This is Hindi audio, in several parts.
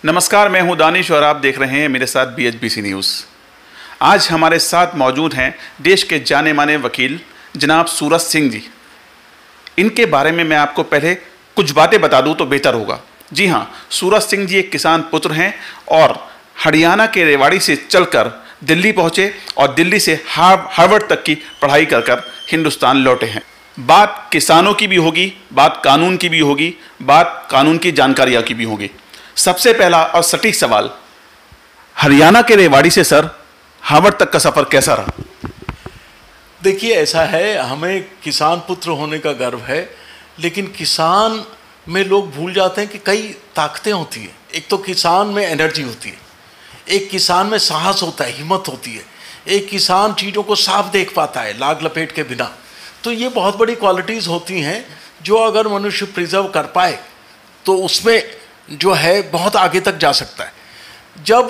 नमस्कार, मैं हूं दानिश और आप देख रहे हैं मेरे साथ BHBC न्यूज़। आज हमारे साथ मौजूद हैं देश के जाने माने वकील जनाब सूरज सिंह जी। इनके बारे में मैं आपको पहले कुछ बातें बता दूं तो बेहतर होगा। जी हां, सूरज सिंह जी एक किसान पुत्र हैं और हरियाणा के रेवाड़ी से चलकर दिल्ली पहुंचे और दिल्ली से हार्वर्ड तक की पढ़ाई कर हिंदुस्तान लौटे हैं। बात किसानों की भी होगी, बात कानून की भी होगी, बात कानून की जानकारियाँ की भी होगी। सबसे पहला और सटीक सवाल, हरियाणा के रेवाड़ी से सर हार्वर्ड तक का सफर कैसा रहा? देखिए, ऐसा है, हमें किसान पुत्र होने का गर्व है, लेकिन किसान में लोग भूल जाते हैं कि कई ताकतें होती हैं। एक तो किसान में एनर्जी होती है, एक किसान में साहस होता है, हिम्मत होती है, एक किसान चीज़ों को साफ देख पाता है लाग लपेट के बिना। तो ये बहुत बड़ी क्वालिटीज़ होती हैं जो अगर मनुष्य प्रिजर्व कर पाए तो उसमें जो है बहुत आगे तक जा सकता है। जब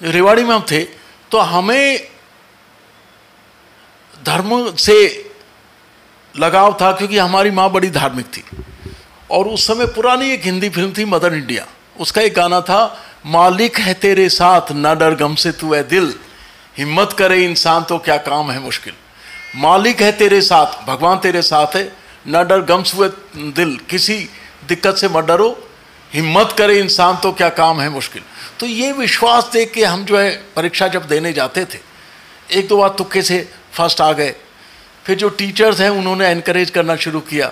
रेवाड़ी में हम थे तो हमें धर्म से लगाव था, क्योंकि हमारी माँ बड़ी धार्मिक थी। और उस समय पुरानी एक हिंदी फिल्म थी मदर इंडिया, उसका एक गाना था, मालिक है तेरे साथ ना डर गम से तू है दिल, हिम्मत करे इंसान तो क्या काम है मुश्किल। मालिक है तेरे साथ, भगवान तेरे साथ है, ना डर गम से दिल, किसी दिक्कत से मत डरो, हिम्मत करे इंसान तो क्या काम है मुश्किल। तो ये विश्वास देख के हम जो है परीक्षा जब देने जाते थे, एक दो बार तुक्के से फर्स्ट आ गए। फिर जो टीचर्स हैं उन्होंने एनकरेज करना शुरू किया।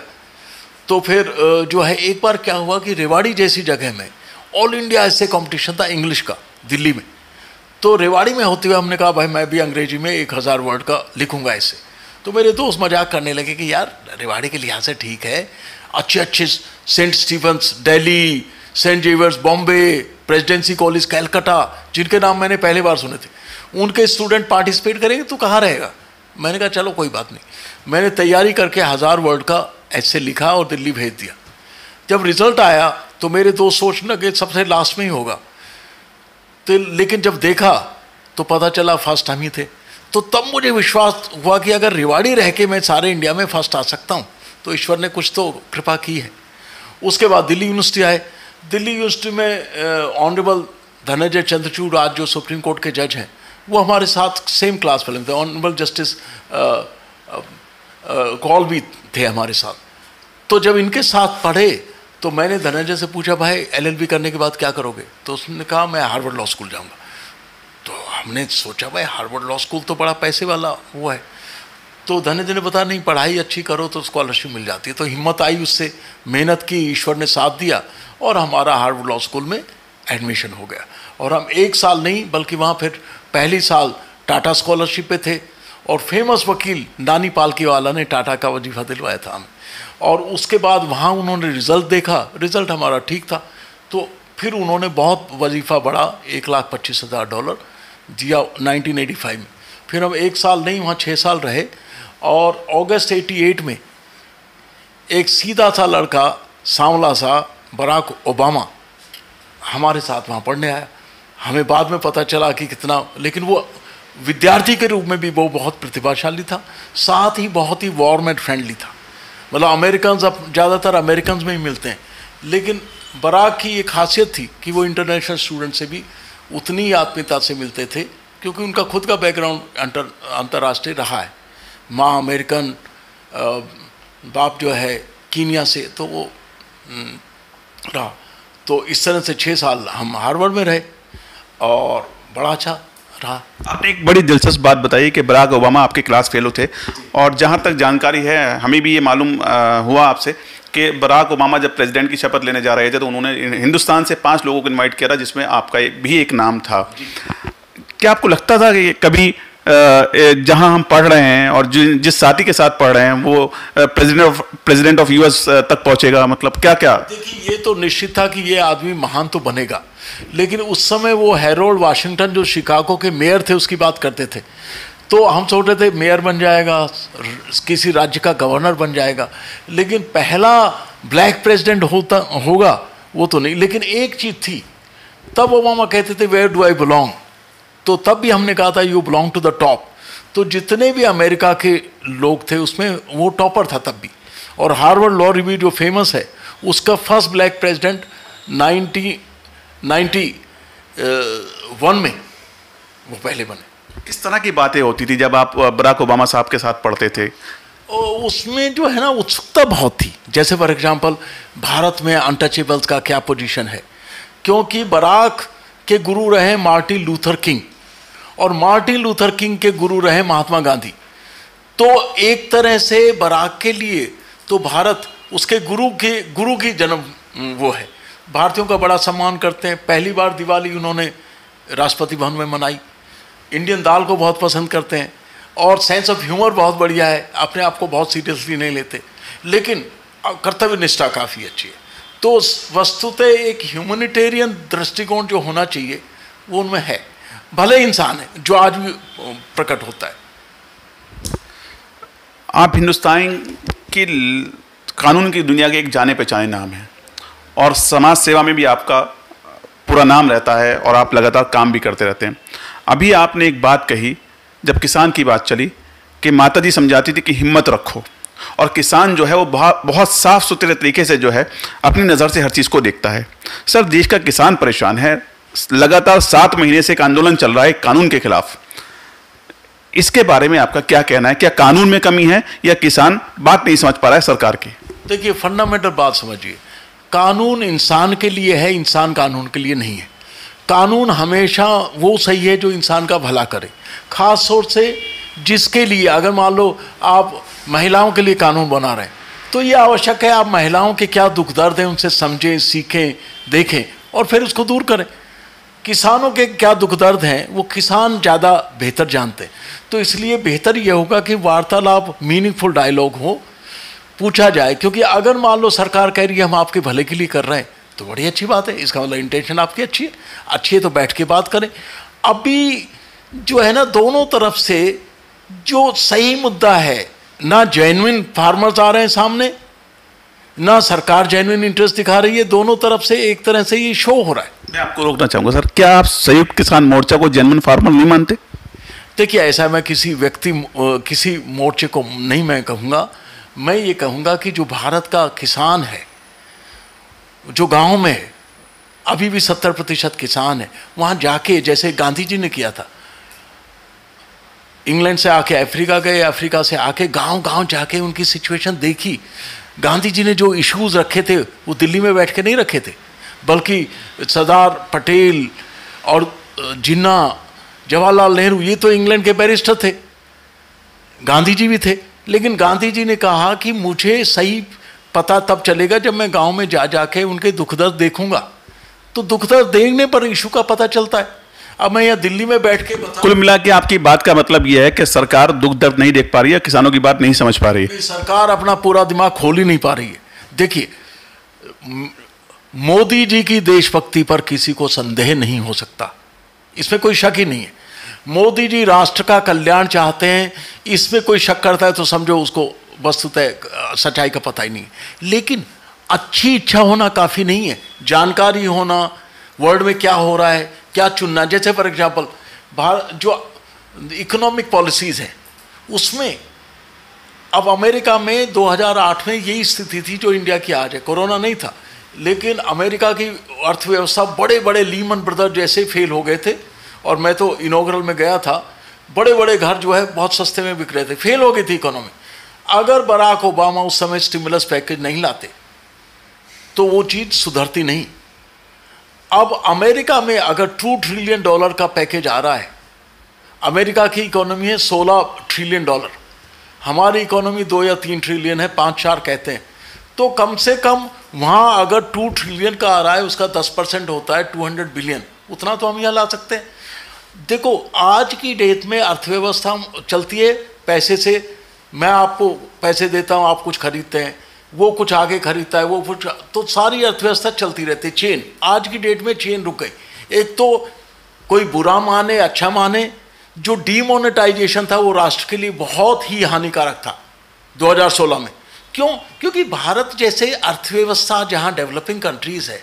तो फिर जो है एक बार क्या हुआ कि रेवाड़ी जैसी जगह में ऑल इंडिया ऐसे कंपटीशन था इंग्लिश का दिल्ली में। तो रेवाड़ी में होते हुए हमने कहा भाई मैं भी अंग्रेजी में 1000 वर्ड का लिखूंगा ऐसे। तो मेरे दोस्त मजाक करने लगे कि यार रेवाड़ी के लिहाज से ठीक है, अच्छे अच्छे Saint Stephen's Delhi, Saint Xavier's Bombay, Presidency College Calcutta, जिनके नाम मैंने पहले बार सुने थे, उनके स्टूडेंट पार्टिसिपेट करेंगे, तो कहाँ रहेगा। मैंने कहा चलो कोई बात नहीं। मैंने तैयारी करके 1000 वर्ड का ऐसे लिखा और दिल्ली भेज दिया। जब रिजल्ट आया तो मेरे दोस्त सोचने लगे सबसे लास्ट में ही होगा, तो लेकिन जब देखा तो पता चला फर्स्ट हम ही थे। तो तब मुझे विश्वास हुआ कि अगर रेवाड़ी रह के मैं सारे इंडिया में फर्स्ट आ सकता हूँ तो ईश्वर ने कुछ तो कृपा की है। उसके बाद दिल्ली यूनिवर्सिटी आए। दिल्ली यूनिवर्सिटी में ऑनरेबल धनंजय चंद्रचूड़ आज जो सुप्रीम कोर्ट के जज हैं, वो हमारे साथ सेम क्लास फेलो थे। ऑनरेबल जस्टिस कौल भी थे हमारे साथ। तो जब इनके साथ पढ़े तो मैंने धनंजय से पूछा भाई LLB करने के बाद क्या करोगे? तो उसने कहा मैं हार्वर्ड लॉ स्कूल जाऊँगा। तो हमने सोचा भाई हार्वर्ड लॉ स्कूल तो बड़ा पैसे वाला वो है। तो धनंजय ने बताया नहीं, पढ़ाई अच्छी करो तो स्कॉलरशिप मिल जाती है। तो हिम्मत आई, उससे मेहनत की, ईश्वर ने साथ दिया और हमारा हार्वर्ड लॉ स्कूल में एडमिशन हो गया। और हम 1 साल नहीं बल्कि वहाँ फिर पहली साल टाटा स्कॉलरशिप पे थे और फेमस वकील नानी पालकीवाला ने टाटा का वजीफा दिलवाया था हमें। और उसके बाद वहाँ उन्होंने रिज़ल्ट देखा, रिज़ल्ट हमारा ठीक था, तो फिर उन्होंने बहुत वजीफ़ा बढ़ा, $1,25,000 दिया 1985 में। फिर हम 1 साल नहीं वहाँ 6 साल रहे। और अगस्त 88 में एक सीधा सा लड़का, सांवला सा, बराक ओबामा हमारे साथ वहाँ पढ़ने आया। हमें बाद में पता चला कि कितना, लेकिन वो विद्यार्थी के रूप में भी वो बहुत प्रतिभाशाली था, साथ ही बहुत ही वार्म एंड फ्रेंडली था। मतलब अमेरिकन्स अब ज़्यादातर अमेरिकन्स में ही मिलते हैं, लेकिन बराक की एक खासियत थी कि वो इंटरनेशनल स्टूडेंट से भी उतनी ही आत्मीयता से मिलते थे, क्योंकि उनका खुद का बैकग्राउंड अंतर्राष्ट्रीय रहा है। माँ अमेरिकन, बाप जो है कीनिया से, तो वो रहा। तो इस तरह से 6 साल हम हार्वर्ड में रहे और बड़ा अच्छा रहा। आपने एक बड़ी दिलचस्प बात बताई कि बराक ओबामा आपके क्लास फेलो थे, और जहाँ तक जानकारी है हमें भी ये मालूम हुआ आपसे कि बराक ओबामा जब प्रेसिडेंट की शपथ लेने जा रहे थे तो उन्होंने हिंदुस्तान से 5 लोगों को इनवाइट किया था, जिसमें आपका भी एक नाम था। क्या आपको लगता था कि कभी जहां हम पढ़ रहे हैं और जिस साथी के साथ पढ़ रहे हैं वो प्रेसिडेंट ऑफ US तक पहुंचेगा? मतलब क्या क्या? देखिए, ये तो निश्चित था कि ये आदमी महान तो बनेगा, लेकिन उस समय वो हैरोल्ड वाशिंगटन जो शिकागो के मेयर थे उसकी बात करते थे। तो हम सोच रहे थे मेयर बन जाएगा, किसी राज्य का गवर्नर बन जाएगा, लेकिन पहला ब्लैक प्रेसिडेंट होगा वो तो नहीं। लेकिन एक चीज़ थी, तब ओबामा कहते थे वेयर डू आई बिलोंग, तो तब भी हमने कहा था you belong to the top. तो जितने भी अमेरिका के लोग थे उसमें वो टॉपर था तब भी। और हार्वर्ड लॉ रिव्यू जो फेमस है, उसका फर्स्ट ब्लैक प्रेसिडेंट 91 में वो पहले बने। किस तरह की बातें होती थी जब आप बराक ओबामा साहब के साथ पढ़ते थे? उसमें जो है ना उत्सुकता बहुत थी। जैसे फॉर एग्जांपल भारत में अनटचेबल्स का क्या पोजीशन है, क्योंकि बराक के गुरु रहे मार्टिन लूथर किंग और मार्टिन लूथर किंग के गुरु रहे महात्मा गांधी। तो एक तरह से बराक के लिए तो भारत उसके गुरु की जन्म वो है। भारतीयों का बड़ा सम्मान करते हैं। पहली बार दिवाली उन्होंने राष्ट्रपति भवन में मनाई। इंडियन दाल को बहुत पसंद करते हैं और सेंस ऑफ ह्यूमर बहुत बढ़िया है, अपने आप को बहुत सीरियसली नहीं लेते, लेकिन कर्तव्य निष्ठा काफ़ी अच्छी है। तो वस्तुतः एक ह्यूमैनिटेरियन दृष्टिकोण जो होना चाहिए वो उनमें है, भले इंसान है, जो आज भी प्रकट होता है। आप हिंदुस्तान की कानून की दुनिया के एक जाने पहचाने नाम हैं और समाज सेवा में भी आपका पूरा नाम रहता है और आप लगातार काम भी करते रहते हैं। अभी आपने एक बात कही जब किसान की बात चली कि माता जी समझाती थी कि हिम्मत रखो, और किसान जो है वो बहुत साफ सुथरे तरीके से जो है अपनी नज़र से हर चीज़ को देखता है। सर, देश का किसान परेशान है, लगातार 7 महीने से एक आंदोलन चल रहा है कानून के खिलाफ। इसके बारे में आपका क्या कहना है? क्या कानून में कमी है या किसान बात नहीं समझ पा रहा है सरकार की? देखिए, फंडामेंटल बात समझिए, कानून इंसान के लिए है, इंसान कानून के लिए नहीं है। कानून हमेशा वो सही है जो इंसान का भला करे, खास तौर से जिसके लिए, अगर मान लो आप महिलाओं के लिए कानून बना रहे हैं तो ये आवश्यक है आप महिलाओं के क्या दुख दर्द हैं उनसे समझें, सीखें, देखें और फिर उसको दूर करें। किसानों के क्या दुख दर्द हैं वो किसान ज़्यादा बेहतर जानते हैं। तो इसलिए बेहतर ये होगा कि वार्तालाप, मीनिंगफुल डायलॉग हो, पूछा जाए। क्योंकि अगर मान लो सरकार कह रही है हम आपके भले के लिए कर रहे हैं तो बड़ी अच्छी बात है, इसका मतलब इंटेंशन आपकी अच्छी है तो बैठ के बात करें। अभी जो है ना, दोनों तरफ से जो सही मुद्दा है, ना जेन्युइन फार्मर्स आ रहे हैं सामने, ना सरकार जेन्युइन इंटरेस्ट दिखा रही है, दोनों तरफ से एक तरह से ये शो हो रहा है। मैं आपको रोकना चाहूँगा सर, क्या आप संयुक्त किसान मोर्चा को जेन्युइन फार्मर नहीं मानते? देखिए, ऐसा मैं किसी मोर्चे को नहीं मैं कहूँगा। मैं ये कहूँगा कि जो भारत का किसान है, जो गाँव में है, अभी भी 70% किसान है, वहाँ जाके जैसे गांधी जी ने किया था, इंग्लैंड से आके अफ्रीका गए, अफ्रीका से आके गांव जाके उनकी सिचुएशन देखी। गांधी जी ने जो इश्यूज रखे थे वो दिल्ली में बैठ के नहीं रखे थे, बल्कि सरदार पटेल और जिन्ना, जवाहरलाल नेहरू, ये तो इंग्लैंड के बैरिस्टर थे, गांधी जी भी थे। लेकिन गांधी जी ने कहा कि मुझे सही पता तब चलेगा जब मैं गांव में जाके उनके दुख दर्द देखूंगा। तो दुख दर्द देखने पर इशू का पता चलता है। अब मैं यहाँ दिल्ली में बैठ के कुल मिला के आपकी बात का मतलब यह है कि सरकार दुख दर्द नहीं देख पा रही है, किसानों की बात नहीं समझ पा रही है। सरकार अपना पूरा दिमाग खोल ही नहीं पा रही है। देखिए, मोदी जी की देशभक्ति पर किसी को संदेह नहीं हो सकता, इसमें कोई शक ही नहीं है। मोदी जी राष्ट्र का कल्याण चाहते हैं, इसमें कोई शक करता है तो समझो उसको वस्तुतः सच्चाई का पता ही नहीं है। लेकिन अच्छी इच्छा होना काफ़ी नहीं है, जानकारी होना, वर्ल्ड में क्या हो रहा है, क्या चुनना। जैसे फॉर एग्जांपल जो इकोनॉमिक पॉलिसीज़ हैं उसमें अब अमेरिका में 2008 में यही स्थिति थी जो इंडिया की आज है। कोरोना नहीं था, लेकिन अमेरिका की अर्थव्यवस्था बड़े बड़े लीमन ब्रदर जैसे फेल हो गए थे। और मैं तो इनॉग्रल में गया था, बड़े बड़े घर जो है बहुत सस्ते में बिक रहे थे, फेल हो गई थी इकोनॉमी। अगर बराक ओबामा उस समय स्टिमुलस पैकेज नहीं लाते तो वो चीज़ सुधरती नहीं। अब अमेरिका में अगर $2 ट्रिलियन का पैकेज आ रहा है, अमेरिका की इकोनॉमी है $16 ट्रिलियन, हमारी इकोनॉमी 2 या 3 ट्रिलियन है, 5-4 कहते हैं। तो कम से कम वहाँ अगर 2 ट्रिलियन का आ रहा है, उसका 10% होता है 200 बिलियन, उतना तो हम यहाँ ला सकते हैं। देखो, आज की डेट में अर्थव्यवस्था चलती है पैसे से। मैं आपको पैसे देता हूँ, आप कुछ खरीदते हैं, वो कुछ आगे खरीदता है, वो कुछ, तो सारी अर्थव्यवस्था चलती रहती है। चेन, आज की डेट में चेन रुक गई। एक तो कोई बुरा माने अच्छा माने, जो डीमोनेटाइजेशन था वो राष्ट्र के लिए बहुत ही हानिकारक था 2016 में। क्यों? क्योंकि भारत जैसे अर्थव्यवस्था जहाँ डेवलपिंग कंट्रीज़ है,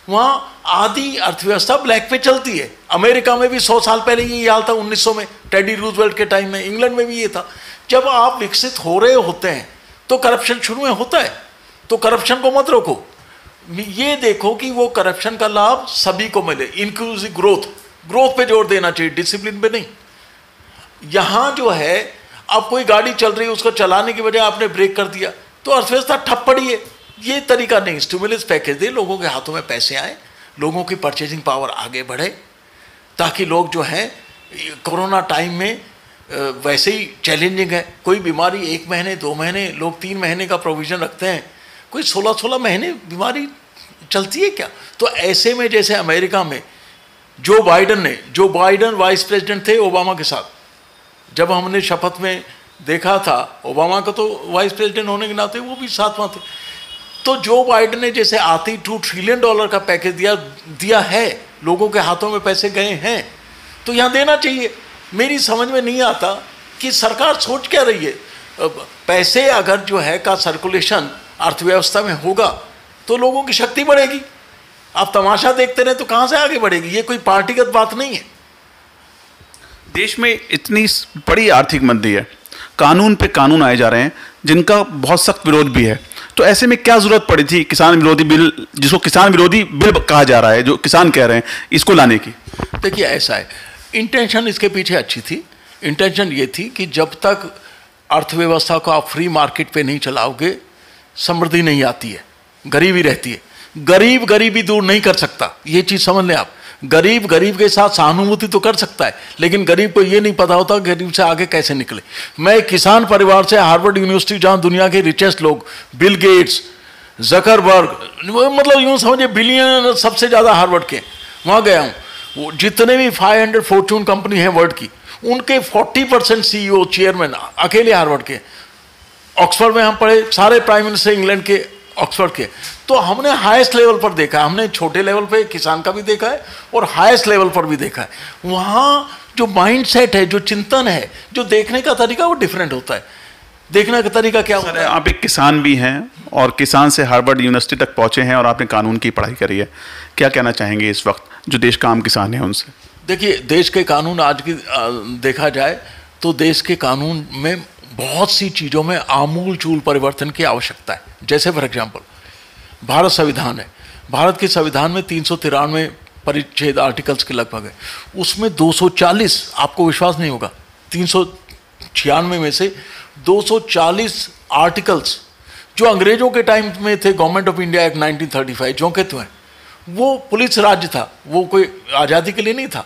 वहाँ आधी अर्थव्यवस्था ब्लैक पे चलती है। अमेरिका में भी 100 साल पहले ये हाल था, 1900 में टेडी रूजवेल्ट के टाइम में। इंग्लैंड में भी ये था। जब आप विकसित हो रहे होते हैं तो करप्शन शुरू में होता है, तो करप्शन को मत रोको। ये देखो कि वो करप्शन का लाभ सभी को मिले, इंक्लूसिव ग्रोथ पे जोर देना चाहिए, डिसिप्लिन पे नहीं। यहां जो है अब कोई गाड़ी चल रही है, उसको चलाने की बजाय आपने ब्रेक कर दिया तो अर्थव्यवस्था ठप पड़ी है। ये तरीका नहीं। स्टिमुलस पैकेज दे, लोगों के हाथों में पैसे आए, लोगों की परचेजिंग पावर आगे बढ़े, ताकि लोग जो है कोरोना टाइम में वैसे ही चैलेंजिंग है, कोई बीमारी 1 महीने 2 महीने, लोग 3 महीने का प्रोविजन रखते हैं, कोई 16-16 महीने बीमारी चलती है क्या? तो ऐसे में जैसे अमेरिका में जो बाइडन वाइस प्रेसिडेंट थे ओबामा के साथ, जब हमने शपथ में देखा था, ओबामा का तो वाइस प्रेसिडेंट होने के नाते वो भी साथ में थे, तो जो बाइडन ने जैसे आते ही $2 ट्रिलियन का पैकेज दिया है, लोगों के हाथों में पैसे गए हैं, तो यहाँ देना चाहिए। मेरी समझ में नहीं आता कि सरकार सोच क्या रही है। पैसे अगर जो है का सर्कुलेशन अर्थव्यवस्था में होगा तो लोगों की शक्ति बढ़ेगी। आप तमाशा देखते रहे तो कहाँ से आगे बढ़ेगी? ये कोई पार्टीगत बात नहीं है। देश में इतनी बड़ी आर्थिक मंदी है, कानून पे कानून आए जा रहे हैं जिनका बहुत सख्त विरोध भी है, तो ऐसे में क्या जरूरत पड़ी थी किसान विरोधी बिल, जिसको किसान विरोधी बिल कहा जा रहा है, जो किसान कह रहे हैं, इसको लाने की? देखिए ऐसा है, इंटेंशन इसके पीछे अच्छी थी। इंटेंशन ये थी कि जब तक अर्थव्यवस्था को आप फ्री मार्केट पे नहीं चलाओगे, समृद्धि नहीं आती है, गरीबी रहती है। गरीब गरीबी दूर नहीं कर सकता, ये चीज़ समझ लें आप। गरीब के साथ सहानुभूति तो कर सकता है, लेकिन गरीब को ये नहीं पता होता गरीब से आगे कैसे निकले। मैं एक किसान परिवार से, हार्वर्ड यूनिवर्सिटी, जहाँ दुनिया के रिचेस्ट लोग, बिल गेट्स, जकरबर्ग, मतलब यूँ समझिए बिलियन सबसे ज़्यादा हार्वर्ड के, वहाँ गया हूँ। वो जितने भी 500 फॉर्च्यून कंपनी है वर्ल्ड की, उनके 40% CEO चेयरमैन अकेले हार्वर्ड के। ऑक्सफोर्ड में हम पढ़े, सारे प्राइम मिनिस्टर इंग्लैंड के ऑक्सफोर्ड के। तो हमने हाईएस्ट लेवल पर देखा है, हमने छोटे लेवल पे किसान का भी देखा है और हाईएस्ट लेवल पर भी देखा है। वहाँ जो माइंडसेट है, जो चिंतन है, जो देखने का तरीका, वो डिफरेंट होता है। देखने का तरीका क्या होता है? आप एक किसान भी हैं और किसान से हार्वर्ड यूनिवर्सिटी तक पहुंचे हैं और आपने कानून की पढ़ाई करी है, क्या कहना चाहेंगे इस वक्त जो देश का आम किसान है उनसे? देखिए, देश के कानून आज की देखा जाए तो देश के कानून में बहुत सी चीज़ों में आमूल चूल परिवर्तन की आवश्यकता है। जैसे फॉर एग्जांपल भारत संविधान है, भारत के संविधान में 393 परिच्छेद आर्टिकल्स के लगभग है, उसमें 240, आपको विश्वास नहीं होगा, 396 में से 240 आर्टिकल्स जो अंग्रेजों के टाइम में थे, गवर्नमेंट ऑफ इंडिया एक्ट 1935 जो कहते हैं, वो पुलिस राज्य था, वो कोई आज़ादी के लिए नहीं था।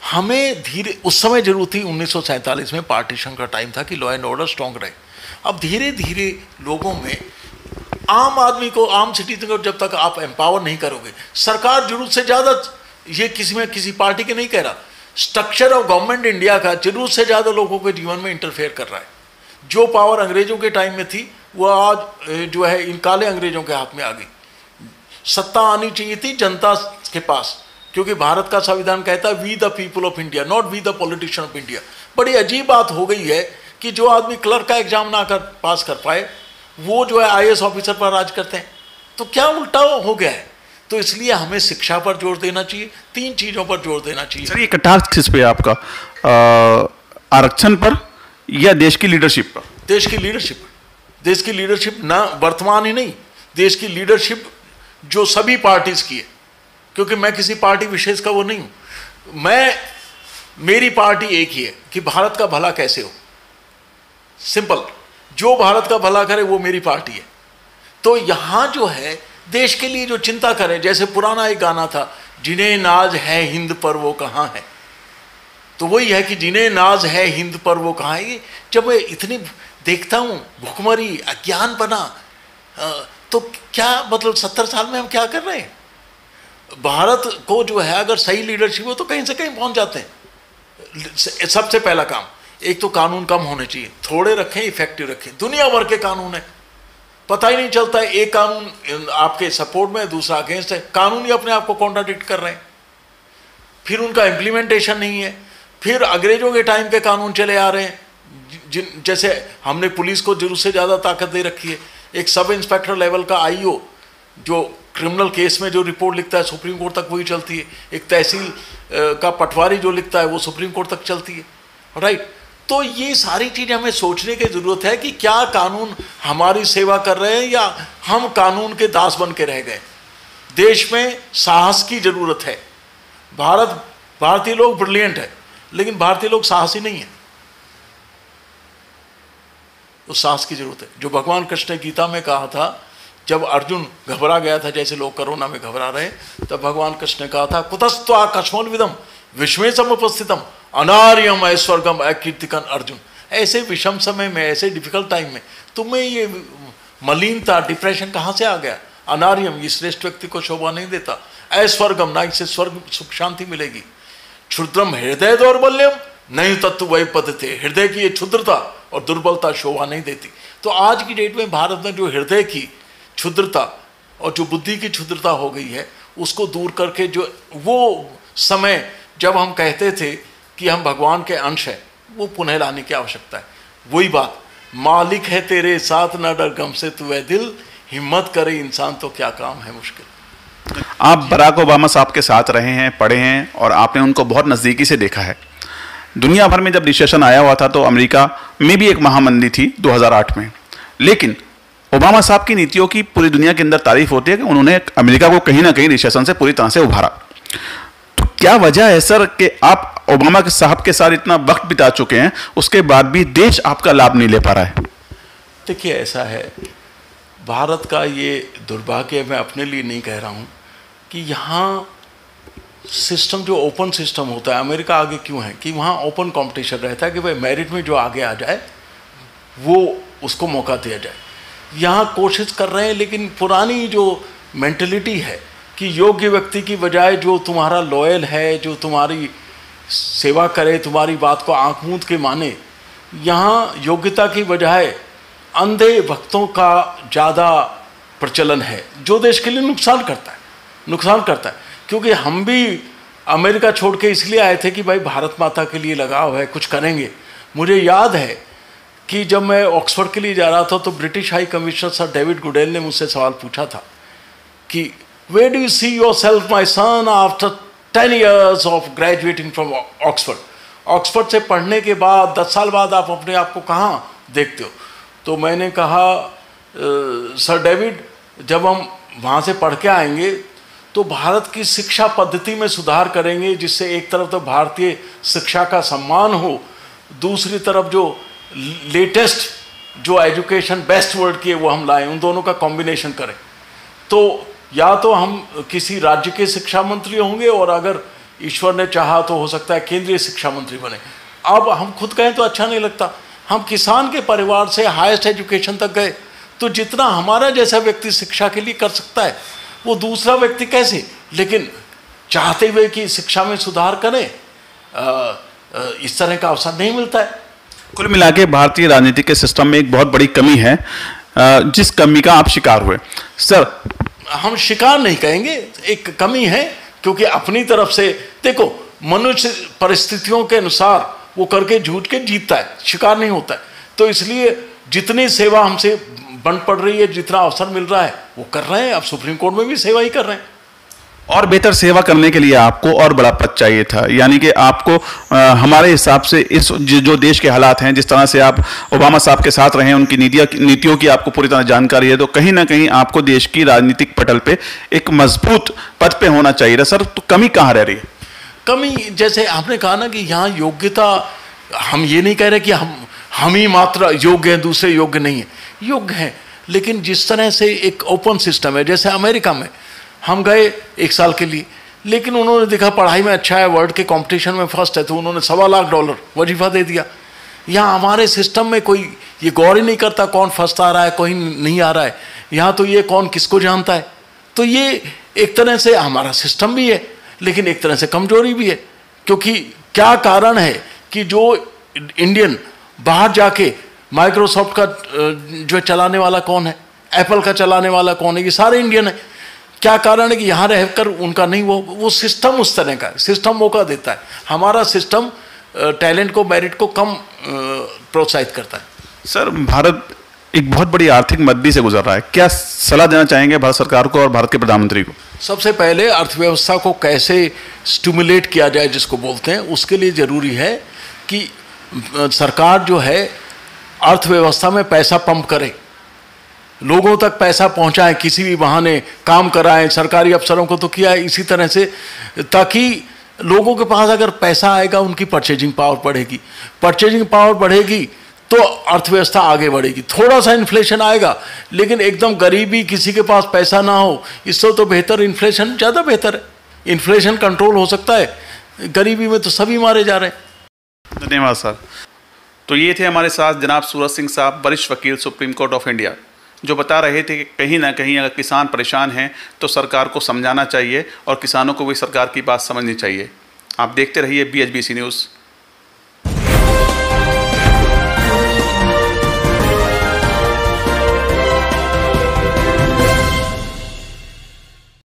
हमें धीरे, उस समय जरूरत थी, 1947 में पार्टीशन का टाइम था कि लॉ एंड ऑर्डर स्ट्रॉन्ग रहे। अब धीरे धीरे लोगों में, आम आदमी को, आम सिटीजन को जब तक आप एम्पावर नहीं करोगे, सरकार जरूरत से ज़्यादा, ये किसी पार्टी के नहीं कह रहा, स्ट्रक्चर ऑफ गवर्नमेंट इंडिया का जरूरत से ज़्यादा लोगों के जीवन में इंटरफेयर कर रहा है। जो पावर अंग्रेजों के टाइम में थी वो आज जो है इन काले अंग्रेजों के हाथ में आ गई। सत्ता आनी चाहिए थी जनता के पास, क्योंकि भारत का संविधान कहता है we the people of India, not we the politician of India. बड़ी अजीब बात हो गई है कि जो आदमी क्लर्क का एग्जाम ना कर पास कर पाए, वो जो है IAS ऑफिसर पर राज करते हैं। तो क्या उल्टा हो गया है? तो इसलिए हमें शिक्षा पर जोर देना चाहिए, 3 चीज़ों पर जोर देना चाहिए। सर, ये कटार किस पे आपका, आरक्षण पर या देश की लीडरशिप पर? देश की लीडरशिप, देश की लीडरशिप, ना वर्तमान ही नहीं, देश की लीडरशिप जो सभी पार्टीज की है, क्योंकि मैं किसी पार्टी विशेष का वो नहीं हूं। मेरी पार्टी एक ही है कि भारत का भला कैसे हो, सिंपल। जो भारत का भला करे वो मेरी पार्टी है। तो यहां जो है देश के लिए जो चिंता करें, जैसे पुराना एक गाना था, जिन्हें नाज है हिंद पर वो कहां है, तो वही है कि जिन्हें नाज है हिंद पर वो कहां है। जब मैं इतनी देखता हूं भुखमरी, अज्ञान बना, तो क्या मतलब 70 साल में हम क्या कर रहे हैं? भारत को जो है अगर सही लीडरशिप हो तो कहीं से कहीं पहुंच जाते हैं। सबसे पहला काम, एक तो कानून कम होने चाहिए, थोड़े रखें, इफेक्टिव रखें। दुनिया भर के कानून है, पता ही नहीं चलता है, एक कानून आपके सपोर्ट में है, दूसरा अगेंस्ट है, कानून ही अपने आप को कॉन्ट्राडिक्ट कर रहे हैं। फिर उनका इम्प्लीमेंटेशन नहीं है। फिर अंग्रेजों के टाइम के कानून चले आ रहे हैं, जैसे हमने पुलिस को जरूरत से ज़्यादा ताकत दे रखी है। एक सब इंस्पेक्टर लेवल का IO जो क्रिमिनल केस में जो रिपोर्ट लिखता है सुप्रीम कोर्ट तक वही चलती है। एक तहसील का पटवारी जो लिखता है वो सुप्रीम कोर्ट तक चलती है, राइट। तो ये सारी चीज़ें हमें सोचने की ज़रूरत है कि क्या कानून हमारी सेवा कर रहे हैं या हम कानून के दास बन के रह गए। देश में साहस की जरूरत है। भारतीय लोग ब्रिलियंट है, लेकिन भारतीय लोग साहसी नहीं है। उस साहस की जरूरत है जो भगवान कृष्ण ने गीता में कहा था। जब अर्जुन घबरा गया था, जैसे लोग कोरोना में घबरा रहे, तब भगवान कृष्ण ने कहा था, कुतस्त्वा कस्मल विदम विश्वेशम उपस्थितम अनार्यम ऐश्वर्गम अकीर्तिकन अर्जुन। ऐसे विषम समय में, ऐसे डिफिकल्ट टाइम में तुम्हें ये मलिनता, डिप्रेशन कहाँ से आ गया? अनार्यम, ये श्रेष्ठ व्यक्ति को शोभा नहीं देता। ऐश्वर्गम, ना इससे स्वर्ग सुख शांति मिलेगी। क्षुद्रम हृदय दौर्बल्यम नहीं तत्व वही पद्धति। हृदय की ये क्षुद्रता और दुर्बलता शोभा नहीं देती। तो आज की डेट में भारत में जो हृदय की क्षुद्रता और जो बुद्धि की क्षुद्रता हो गई है, उसको दूर करके जो वो समय जब हम कहते थे कि हम भगवान के अंश हैं, वो पुनः लाने की आवश्यकता है। वही बात, मालिक है तेरे साथ न डर गम से तू है दिल, हिम्मत करे इंसान तो क्या काम है मुश्किल। आप बराक ओबामा साहब के साथ रहे हैं, पढ़े हैं और आपने उनको बहुत नज़दीकी से देखा है। दुनिया भर में जब रिसेशन आया हुआ था तो अमेरिका में भी एक महामंदी थी 2008 में, लेकिन ओबामा साहब की नीतियों की पूरी दुनिया के अंदर तारीफ होती है कि उन्होंने अमेरिका को कहीं ना कहीं रिसेशन से पूरी तरह से उभारा। तो क्या वजह है सर कि आप ओबामा के साहब के साथ इतना वक्त बिता चुके हैं, उसके बाद भी देश आपका लाभ नहीं ले पा रहा है? देखिए, ऐसा है, भारत का ये दुर्भाग्य, मैं अपने लिए नहीं कह रहा हूँ, कि यहाँ सिस्टम जो ओपन सिस्टम होता है, अमेरिका आगे क्यों है कि वहाँ ओपन कंपटीशन रहता है कि भाई मेरिट में जो आगे आ जाए वो उसको मौका दिया जाए। यहाँ कोशिश कर रहे हैं, लेकिन पुरानी जो मेंटलिटी है कि योग्य व्यक्ति की बजाय जो तुम्हारा लॉयल है, जो तुम्हारी सेवा करे, तुम्हारी बात को आंख मूंद के माने, यहाँ योग्यता की बजाय अंधे भक्तों का ज़्यादा प्रचलन है, जो देश के लिए नुकसान करता है। क्योंकि हम भी अमेरिका छोड़ के इसलिए आए थे कि भाई भारत माता के लिए लगाव है, कुछ करेंगे। मुझे याद है कि जब मैं ऑक्सफोर्ड के लिए जा रहा था तो British high commissioner sir David Goodall ने मुझसे सवाल पूछा था कि where do you see yourself my son after 10 years of graduating from Oxford. Oxford से पढ़ने के बाद 10 साल बाद आप अपने आप को कहाँ देखते हो? तो मैंने कहा, सर डेविड, जब हम वहाँ से पढ़ के आएंगे तो भारत की शिक्षा पद्धति में सुधार करेंगे, जिससे एक तरफ तो भारतीय शिक्षा का सम्मान हो, दूसरी तरफ जो लेटेस्ट जो एजुकेशन बेस्ट वर्ल्ड की है वो हम लाएं, उन दोनों का कॉम्बिनेशन करें। तो या तो हम किसी राज्य के शिक्षा मंत्री होंगे, और अगर ईश्वर ने चाहा तो हो सकता है केंद्रीय शिक्षा मंत्री बने। अब हम खुद कहें तो अच्छा नहीं लगता, हम किसान के परिवार से हाईएस्ट एजुकेशन तक गए, तो जितना हमारा जैसा व्यक्ति शिक्षा के लिए कर सकता है वो दूसरा व्यक्ति कैसे? लेकिन चाहते हुए कि शिक्षा में सुधार करें, इस तरह का अवसर नहीं मिलता है। कुल मिला के भारतीय राजनीति के सिस्टम में एक बहुत बड़ी कमी है, जिस कमी का आप शिकार हुए। सर, हम शिकार नहीं कहेंगे, एक कमी है, क्योंकि अपनी तरफ से देखो, मनुष्य परिस्थितियों के अनुसार वो करके झूठ के जीतता है, शिकार नहीं होता है। तो इसलिए जितनी सेवा हमसे बन पड़ रही है, जितना अवसर मिल रहा है वो कर रहे हैं। अब सुप्रीम कोर्ट में भी सेवा ही कर रहे हैं। और बेहतर सेवा करने के लिए आपको और बड़ा पद चाहिए था, यानी कि आपको हमारे हिसाब से इस जो देश के हालात हैं, जिस तरह से आप ओबामा साहब के साथ रहे हैं, उनकी नीतियों की आपको पूरी तरह जानकारी है, तो कहीं ना कहीं आपको देश की राजनीतिक पटल पे एक मजबूत पद पे होना चाहिए था। सर, तो कमी कहाँ रह रही है? कमी, जैसे आपने कहा ना कि यहाँ योग्यता, हम ये नहीं कह रहे कि हम ही मात्र योग्य हैं, दूसरे योग्य नहीं है, योग्य हैं, लेकिन जिस तरह से एक ओपन सिस्टम है, जैसे अमेरिका में हम गए 1 साल के लिए, लेकिन उन्होंने देखा पढ़ाई में अच्छा है, वर्ल्ड के कंपटीशन में फर्स्ट है, तो उन्होंने $1.25 लाख वजीफा दे दिया। यहाँ हमारे सिस्टम में कोई ये गौर ही नहीं करता कौन फर्स्ट आ रहा है, कोई नहीं आ रहा है। यहाँ तो ये कौन किसको जानता है। तो ये एक तरह से हमारा सिस्टम भी है, लेकिन एक तरह से कमजोरी भी है, क्योंकि क्या कारण है कि जो इंडियन बाहर जाके माइक्रोसॉफ्ट का जो चलाने वाला कौन है, एप्पल का चलाने वाला कौन है, ये सारे इंडियन है। क्या कारण है कि यहाँ रहकर उनका नहीं, वो सिस्टम उस तरह का है, सिस्टम मौका देता है। हमारा सिस्टम टैलेंट को, मेरिट को कम प्रोत्साहित करता है। सर, भारत एक बहुत बड़ी आर्थिक मंदी से गुजर रहा है, क्या सलाह देना चाहेंगे भारत सरकार को और भारत के प्रधानमंत्री को? सबसे पहले अर्थव्यवस्था को कैसे स्टिमुलेट किया जाए, जिसको बोलते हैं, उसके लिए ज़रूरी है कि सरकार जो है अर्थव्यवस्था में पैसा पंप करे। लोगों तक पैसा पहुंचाएं, किसी भी बहाने काम कराएं, सरकारी अफसरों को तो किया है इसी तरह से, ताकि लोगों के पास अगर पैसा आएगा उनकी परचेजिंग पावर बढ़ेगी, परचेजिंग पावर बढ़ेगी तो अर्थव्यवस्था आगे बढ़ेगी। थोड़ा सा इन्फ्लेशन आएगा, लेकिन एकदम गरीबी, किसी के पास पैसा ना हो, इससे तो बेहतर इन्फ्लेशन ज़्यादा बेहतर है। इन्फ्लेशन कंट्रोल हो सकता है, गरीबी में तो सभी मारे जा रहे हैं। धन्यवाद सर। तो ये थे हमारे साथ जनाब सूरज सिंह साहब, वरिष्ठ वकील सुप्रीम कोर्ट ऑफ इंडिया, जो बता रहे थे कि कहीं ना कहीं अगर किसान परेशान हैं तो सरकार को समझाना चाहिए और किसानों को भी सरकार की बात समझनी चाहिए। आप देखते रहिए BHBC न्यूज़।